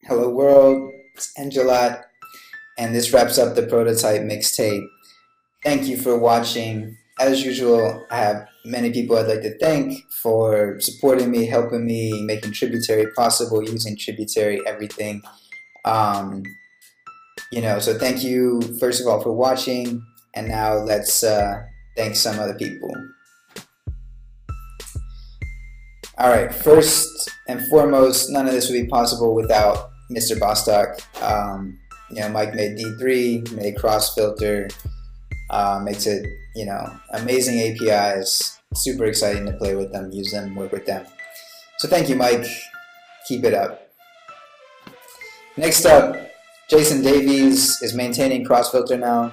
Hello world, it's Angelot, and this wraps up the prototype mixtape. Thank you for watching. As usual, I have many people I'd like to thank for supporting me, helping me, making Tributary possible, using Tributary everything. Um, so thank you first of all for watching, and now let's thank some other people. All right, first and foremost, none of this would be possible without Mr. Bostock. Mike made D3, made Cross Filter, makes it, amazing APIs. Super exciting to play with them, use them, work with them. So thank you, Mike. Keep it up. Next up, Jason Davies is maintaining Cross Filter now.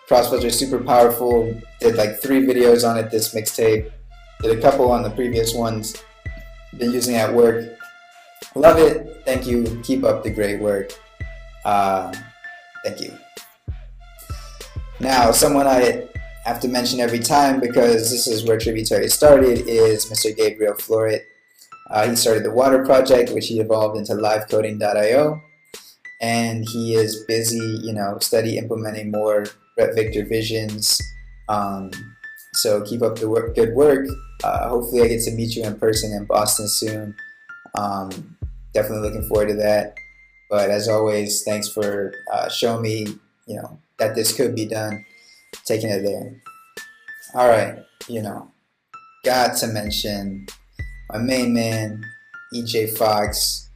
Cross Filter is super powerful. Did like 3 videos on it this mixtape. Did a couple on the previous ones. Been using it at work. Love it. Thank you. Keep up the great work. Thank you. Now, someone I have to mention every time because this is where Tributary started is Mr. Gabriel Florit. He started the Water Project, which he evolved into livecoding.io, and he is busy, study implementing more Rhett Victor visions. So keep up the good work. Hopefully I get to meet you in person in Boston soon. Definitely looking forward to that. But as always, thanks for showing me, that this could be done, taking it there. All right, got to mention my main man, EJ Fox,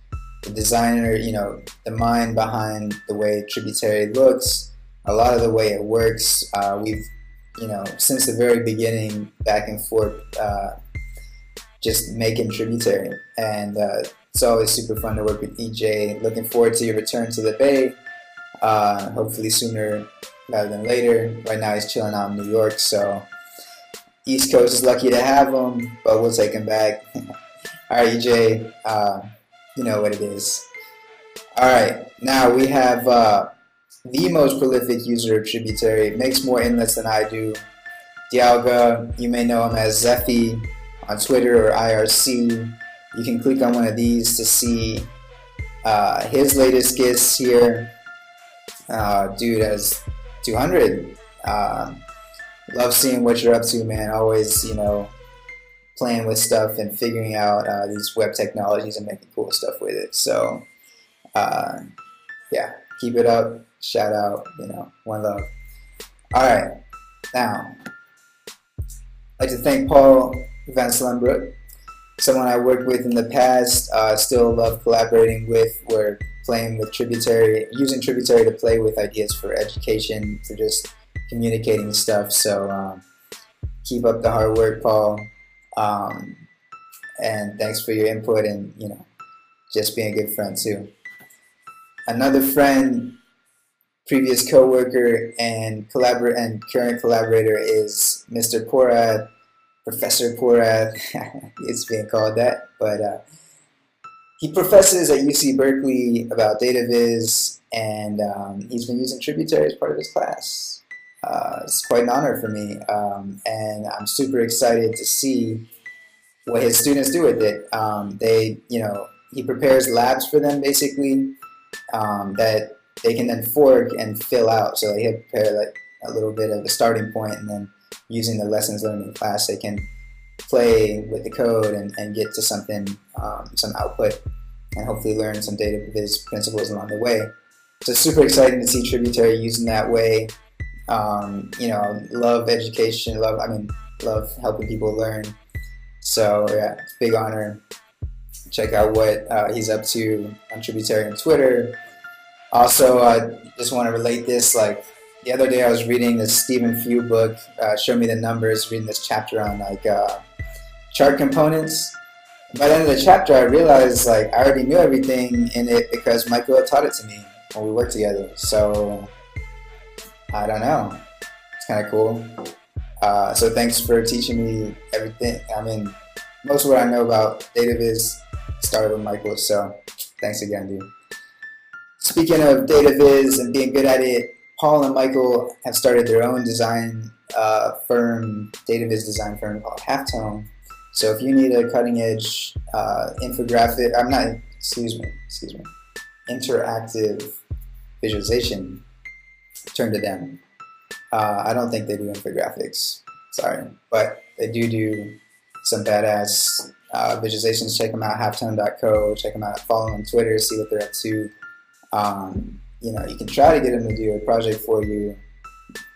the designer, the mind behind the way Tributary looks, a lot of the way it works. We've since the very beginning, back and forth, just making Tributary. And it's always super fun to work with EJ. Looking forward to your return to the Bay, hopefully sooner rather than later. Right now he's chilling out in New York, so East Coast is lucky to have him, but we'll take him back. All right, EJ, you know what it is. All right, now we have the most prolific user of Tributary, makes more inlets than I do. Dialga, you may know him as Zephy on Twitter or IRC. You can click on one of these to see his latest gifts here. Dude has 200. Love seeing what you're up to, man. Always, playing with stuff and figuring out these web technologies and making cool stuff with it. So, yeah, keep it up. Shout out, one love. All right, now, I'd like to thank Paul Van Slenbrook, someone I worked with in the past, still love collaborating with. We're playing with Tributary, using Tributary to play with ideas for education, for just communicating stuff. So keep up the hard work, Paul. And thanks for your input and, just being a good friend too. Another friend, previous coworker and current collaborator is Mr. Porad, Professor Porad. It's being called that, but he professes at UC Berkeley about data viz, and he's been using Tributary as part of his class. It's quite an honor for me, and I'm super excited to see what his students do with it. He prepares labs for them basically that they can then fork and fill out. So he'll prepare like a little bit of a starting point, and then using the lessons learned in class, they can play with the code and get to something, some output, and hopefully learn some data viz principles along the way. So it's super exciting to see Tributary using that way. Love education, love helping people learn. So yeah, it's a big honor. Check out what he's up to on Tributary on Twitter. Also, I just want to relate this. Like the other day, I was reading this Stephen Few book. Show me the numbers. Reading this chapter on chart components. By the end of the chapter, I realized I already knew everything in it because Michael had taught it to me when we worked together. So I don't know. It's kind of cool. So thanks for teaching me everything. Most of what I know about data viz started with Michael. So thanks again, dude. Speaking of data viz and being good at it, Paul and Michael have started their own design firm, data viz design firm called Halftone. So if you need a cutting edge infographic, excuse me. interactive visualization, turn to them. I don't think they do infographics, sorry, but they do some badass visualizations. Check them out, halftone.co. Check them out, follow them on Twitter, see what they're up to. You know, you can try to get them to do a project for you.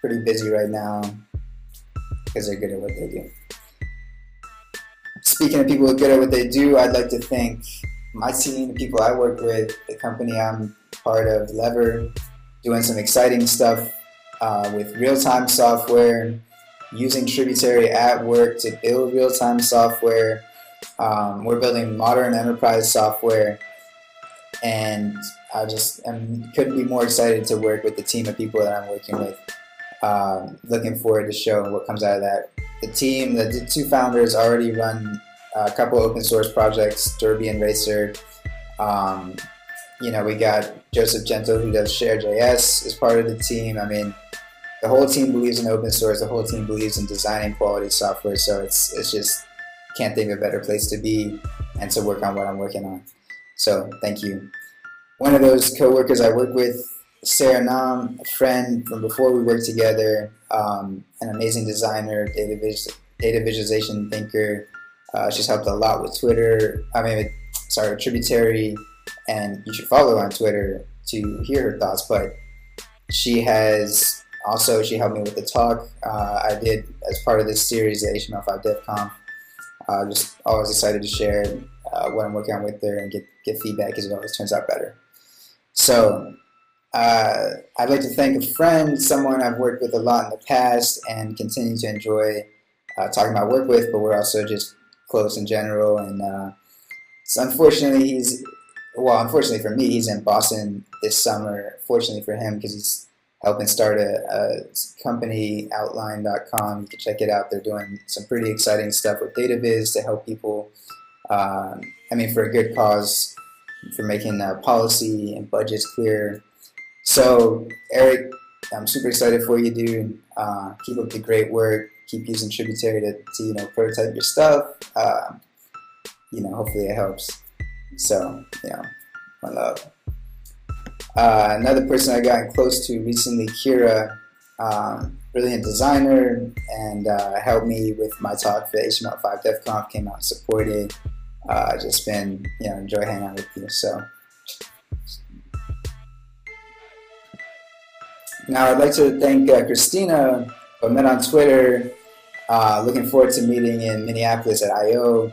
Pretty busy right now because they're good at what they do. Speaking of people who are good at what they do, I'd like to thank my team, the people I work with, the company I'm part of, Lever, doing some exciting stuff with real-time software, using Tributary at work to build real-time software. We're building modern enterprise software, and I just couldn't be more excited to work with the team of people that I'm working with. Looking forward to showing what comes out of that. The team, the two founders already run a couple open source projects, Derby and Racer. You know, we got Joseph Gentle, who does Share.js, as part of the team. I mean, the whole team believes in open source. The whole team believes in designing quality software. So it's just, can't think of a better place to be and to work on what I'm working on. So thank you. One of those co-workers I work with, Sarah Nam, a friend from before we worked together, an amazing designer, data visualization thinker. She's helped a lot with Twitter. Tributary, and you should follow her on Twitter to hear her thoughts. But she helped me with the talk I did as part of this series, the HTML5 DevConf. Just always excited to share what I'm working on with her and get feedback as it always turns out better. So I'd like to thank a friend, someone I've worked with a lot in the past and continue to enjoy talking about work with, but we're also just close in general. And so unfortunately for me, he's in Boston this summer. Fortunately for him, because he's helping start a company, Outline.com. You can check it out. They're doing some pretty exciting stuff with DataViz to help people, for a good cause, for making policy and budgets clear. So, Eric, I'm super excited for you, dude. Keep up the great work. Keep using Tributary to prototype your stuff. Hopefully it helps. So, one love. Another person I gotten close to recently, Kira, brilliant designer, and helped me with my talk for the HTML5 DevConf, came out and supported. Just been, enjoy hanging out with you. So now I'd like to thank Christina, who I met on Twitter. Looking forward to meeting in Minneapolis at I/O.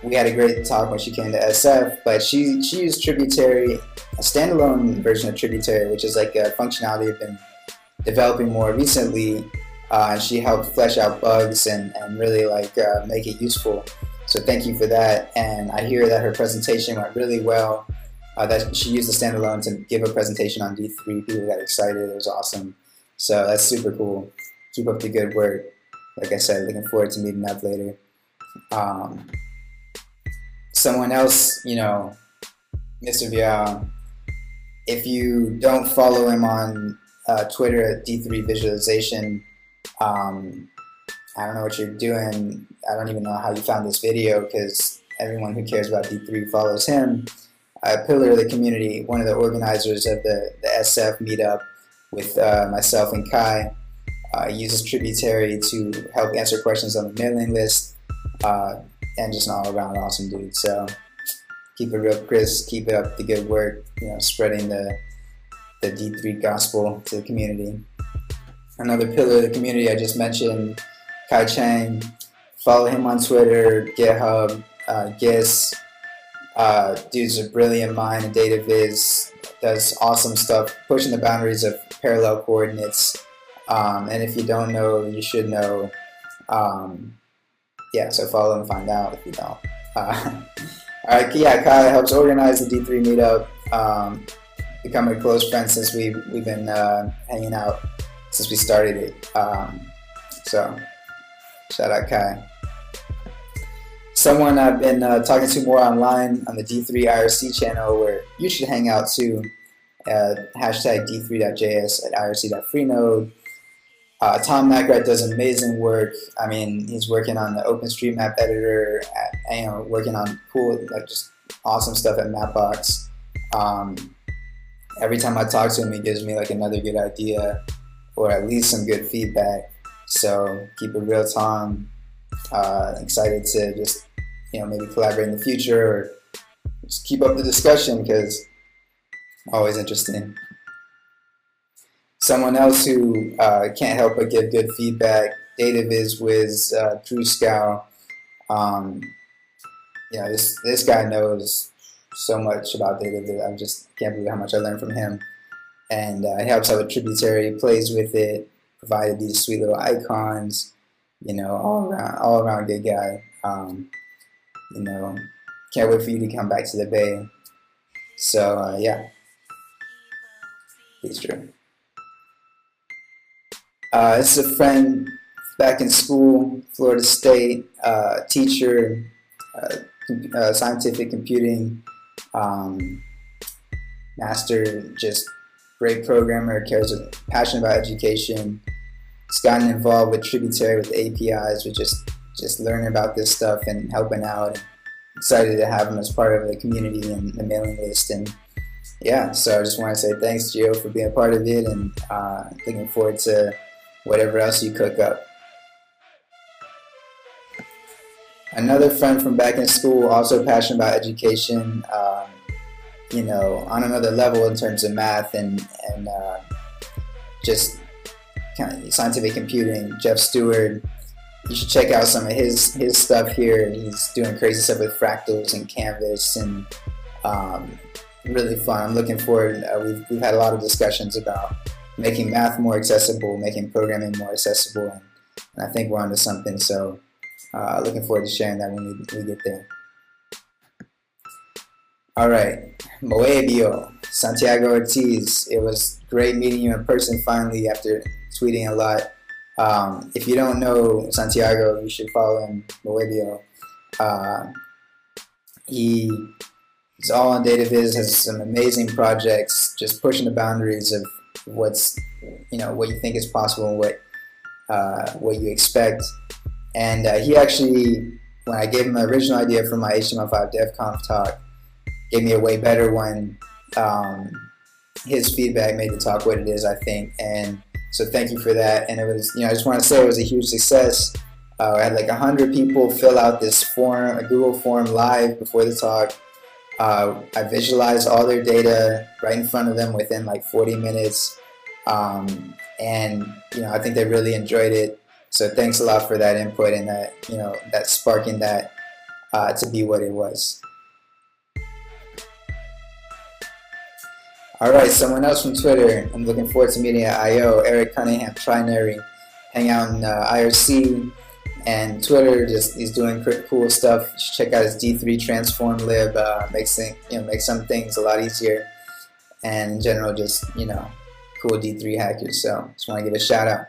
We had a great talk when she came to SF, but she used Tributary, a standalone version of Tributary, which is like a functionality I've been developing more recently, and she helped flesh out bugs and really make it useful. So thank you for that. And I hear that her presentation went really well, that she used the standalone to give a presentation on D3. People got excited. It was awesome. So that's super cool. Keep up the good work. Like I said, looking forward to meeting up later. Someone else, Mr. Vial, if you don't follow him on Twitter at D3 Visualization, I don't know what you're doing. I don't even know how you found this video, because everyone who cares about D3 follows him. A pillar of the community, one of the organizers of the SF meetup with myself and Kai, uses Tributary to help answer questions on the mailing list, and just an all-around awesome dude. So keep it real, Chris. Keep it up the good work, spreading the D3 gospel to the community. Another pillar of the community I just mentioned, Kai Chang. Follow him on Twitter, GitHub, Gis. Dude's a brilliant mind in DataViz, does awesome stuff, pushing the boundaries of parallel coordinates. And if you don't know, you should know. So follow and find out if you don't. Alright, Kai helps organize the D3 meetup. Become a close friend since we've been hanging out since we started it. So shout out Kai. Someone I've been talking to more online on the D3 IRC channel, where you should hang out too. Hashtag D3.js at irc.freenode. Tom Macrat does amazing work. I mean, he's working on the OpenStreetMap editor, working on cool, just awesome stuff at Mapbox. Every time I talk to him, he gives me like another good idea or at least some good feedback. So keep it real, Tom. Excited to just maybe collaborate in the future or just keep up the discussion because always interesting. Someone else who can't help but give good feedback, DataVizWiz Truskow. This guy knows so much about DataViz. I just can't believe how much I learned from him. And he helps out with Tributary, plays with it, provided these sweet little icons. All around good guy. Can't wait for you to come back to the Bay. So yeah, he's true. This is a friend back in school, Florida State, teacher, scientific computing, master, just great programmer, passionate about education. He's gotten involved with Tributary, with APIs, with just learning about this stuff and helping out. Excited to have him as part of the community and the mailing list. And yeah, so I just want to say thanks, Gio, for being a part of it, and looking forward to whatever else you cook up. Another friend from back in school, also passionate about education, on another level in terms of math and just kind of scientific computing, Jeff Stewart. You should check out some of his stuff here. He's doing crazy stuff with fractals and Canvas, and really fun. I'm looking forward. We've had a lot of discussions about making math more accessible, making programming more accessible, and I think we're onto something. So looking forward to sharing that when we get there. All right, Moebio, Santiago Ortiz. It was great meeting you in person finally after tweeting a lot. If you don't know Santiago, you should follow him, Moebio. He's all on DataViz, has some amazing projects, just pushing the boundaries of what you think is possible and what you expect. And he actually, when I gave him the original idea for my HTML5 DevConf talk, gave me a way better one. His feedback made the talk what it is, I think, and so thank you for that. And it was, I just want to say it was a huge success. I had like 100 people fill out this form, a Google form, live before the talk. I visualized all their data right in front of them within like 40 minutes. And I think they really enjoyed it. So thanks a lot for that input and that, that sparking that to be what it was. All right, someone else from Twitter. I'm looking forward to meeting at I.O. Eric Cunningham, Trinary, hang out in IRC and Twitter. He's doing cool stuff. You should check out his D3 transform lib. Makes some things a lot easier, and in general, just cool D3 hackers. So just want to give a shout out.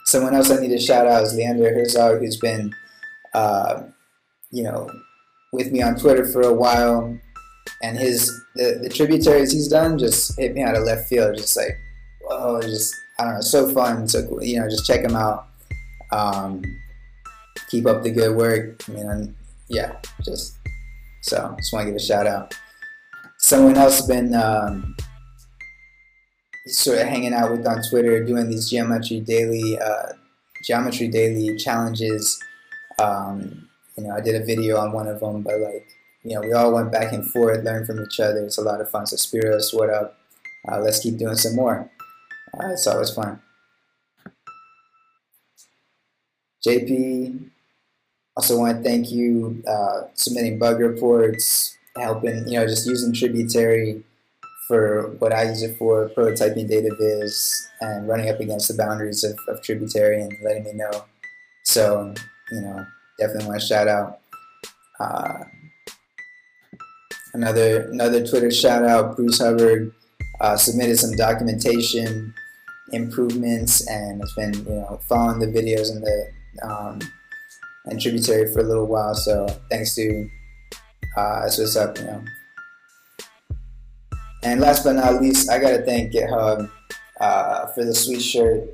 Someone else I need to shout out is Leander Herzog, who's been with me on Twitter for a while. And the tributaries he's done just hit me out of left field. Just like, whoa, I don't know, so fun, so cool. Just check him out. Keep up the good work. Just want to give a shout out. Someone else has been sort of hanging out with on Twitter, doing these geometry daily challenges. I did a video on one of them, but we all went back and forth, learned from each other. It's a lot of fun. So Spiros, what up? Let's keep doing some more. It's always fun. JP, also want to thank you submitting bug reports, helping, just using Tributary for what I use it for, prototyping DataViz, and running up against the boundaries of Tributary and letting me know. So, definitely want to shout out. Another Twitter shout out, Bruce Hubbard, submitted some documentation improvements and has been following the videos and Tributary for a little while. So thanks to that's what's up. And last but not least, I gotta thank GitHub for the sweet shirt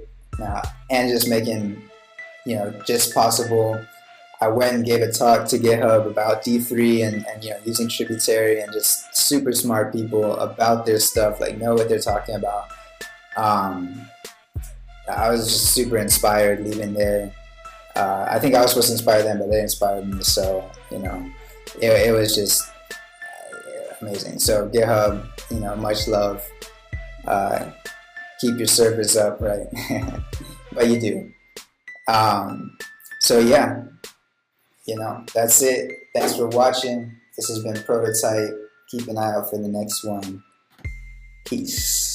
and just making just possible. I went and gave a talk to GitHub about D3 and using Tributary, and just super smart people about their stuff, like know what they're talking about. I was just super inspired leaving there. I think I was supposed to inspire them, but they inspired me. So it was just amazing. So GitHub, much love. Keep your servers up, right? But you do. So yeah, that's it. Thanks for watching. This has been Prototype. Keep an eye out for the next one. Peace.